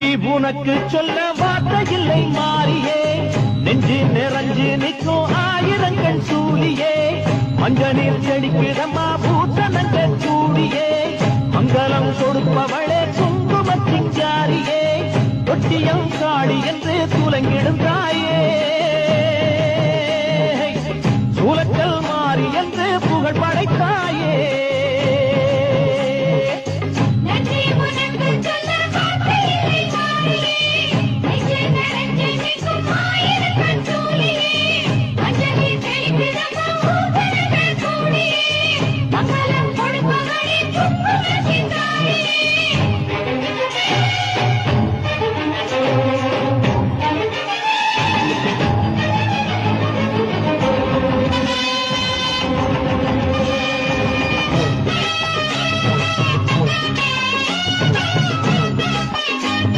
உனக்கு சொல்ல வார்த்தை இல்லை மாறியே நெஞ்சு நிறைஞ்சு நிற்கும் ஆயிரங்கள் சூழியே மஞ்ச நீர் செடிக்கிடமா பூசணங்கள் கூடியே மங்களம் கொடுப்பவளே குங்குமத்தின் ஜாரியே தொட்டியம் காடி என்று துலங்கிடும் தாயே